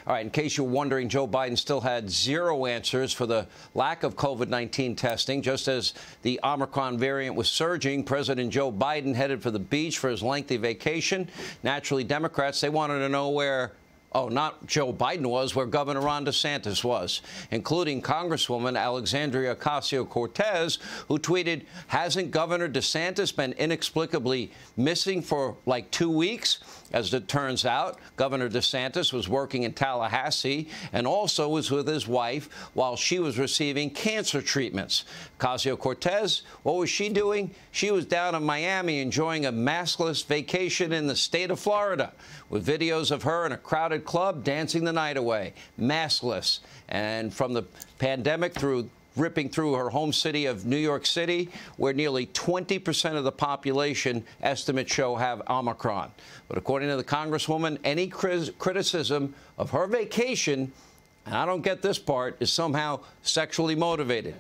All right, in case you're wondering, Joe Biden still had zero answers for the lack of COVID-19 testing. Just as the Omicron variant was surging, President Joe Biden headed for the beach for his lengthy vacation. Naturally, Democrats, they wanted to know where not Joe Biden was, where Governor Ron DeSantis was, including Congresswoman Alexandria Ocasio-Cortez, who tweeted, "Hasn't Governor DeSantis been inexplicably missing for like 2 weeks?" As it turns out, Governor DeSantis was working in Tallahassee and also was with his wife while she was receiving cancer treatments. Ocasio-Cortez, what was she doing? She was down in Miami enjoying a maskless vacation in the state of Florida, with videos of her in a crowded club dancing the night away, maskless. And from the pandemic ripping through her home city of New York City, where nearly 20% of the population, estimates show, have Omicron. But according to the Congresswoman, any criticism of her vacation, and I don't get this part, is somehow sexually motivated.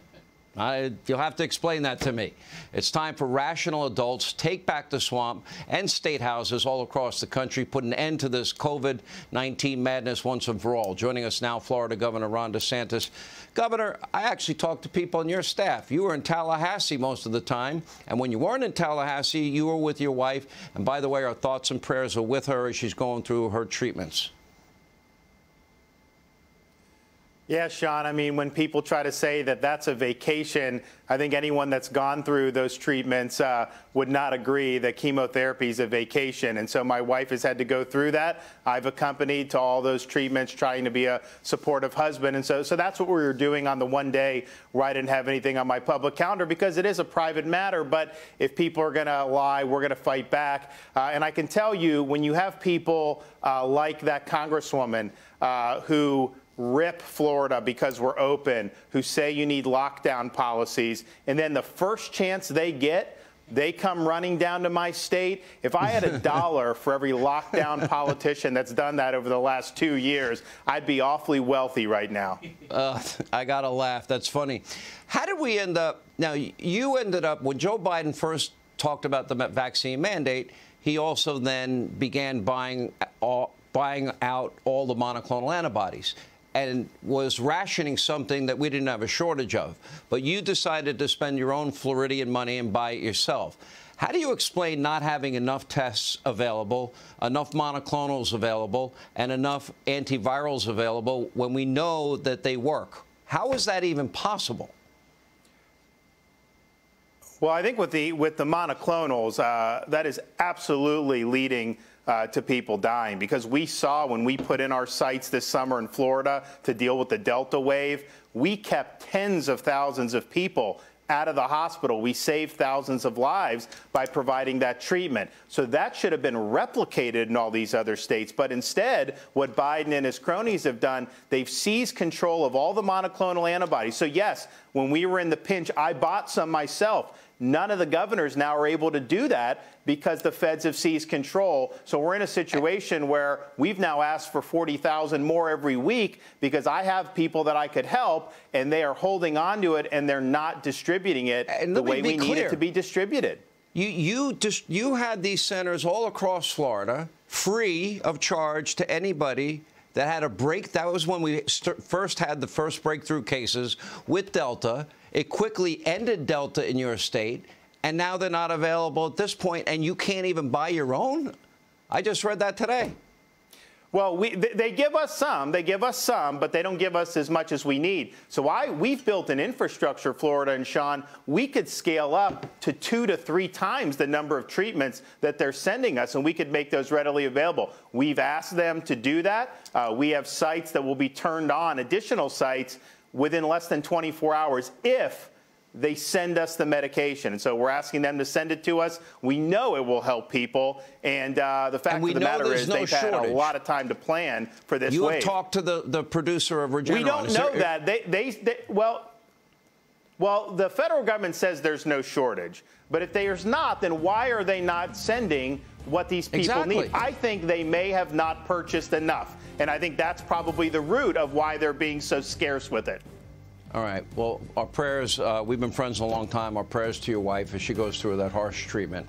You'll have to explain that to me. It's time for rational adults take back the swamp and state houses all across the country, put an end to this COVID-19 madness once and for all. Joining us now, Florida Governor Ron DeSantis. Governor, I actually talked to people on your staff. You were in Tallahassee most of the time, and when you weren't in Tallahassee, you were with your wife. And by the way, our thoughts and prayers are with her as she's going through her treatments. Yeah, Sean, I mean, when people try to say that that's a vacation, I think anyone that's gone through those treatments would not agree that chemotherapy is a vacation. And so my wife has had to go through that. I've accompanied to all those treatments, trying to be a supportive husband. And so that's what we were doing on the one day where I didn't have anything on my public calendar, because it is a private matter. But if people are going to lie, we're going to fight back. And I can tell you, when you have people like that Congresswoman who rip Florida because we're open, who say you need lockdown policies, and then the first chance they get, they come running down to my state. If I had $1 for every lockdown politician that's done that over the last 2 years, I'd be awfully wealthy right now. I got to laugh. That's funny. How did we end up? Now, you ended up, when Joe Biden first talked about the vaccine mandate, he also then began buying out all the monoclonal antibodies, and was rationing something that we didn't have a shortage of. But you decided to spend your own Floridian money and buy it yourself. How do you explain not having enough tests available, enough monoclonals available, and enough antivirals available when we know that they work? How is that even possible? Well, I think with the monoclonals, that is absolutely leading to people dying, because we saw when we put in our sites this summer in Florida to deal with the Delta wave, we kept tens of thousands of people out of the hospital. We saved thousands of lives by providing that treatment. So that should have been replicated in all these other states. But instead, what Biden and his cronies have done, they've seized control of all the monoclonal antibodies. So yes, when we were in the pinch, I bought some myself. None of the governors now are able to do that because the feds have seized control. So we're in a situation where we've now asked for 40,000 more every week, because I have people that I could help, and they are holding on to it, and they're not distributing it the way we need it to be distributed. You had these centers all across Florida, free of charge to anybody that had a break. That was when we first had the first breakthrough cases with Delta. It quickly ended Delta in your state, and now they're not available at this point, and you can't even buy your own? I just read that today. Well, they give us some, but they don't give us as much as we need. So we've built an infrastructure, Florida and Sean. We could scale up to 2 to 3 times the number of treatments that they're sending us, and we could make those readily available. We've asked them to do that. We have sites that will be turned on, additional sites, within less than 24 hours if they send us the medication. And so we're asking them to send it to us. We know it will help people. And the fact of the matter is they've had a lot of time to plan for this wave. You have talked to the producer of Regeneron. We don't know that. Well, the federal government says there's no shortage. But if there's not, then why are they not sending what these people need? I think they may have not purchased enough. And I think that's probably the root of why they're being so scarce with it. All right. Well, our prayers, we've been friends a long time. Our prayers to your wife as she goes through that harsh treatment.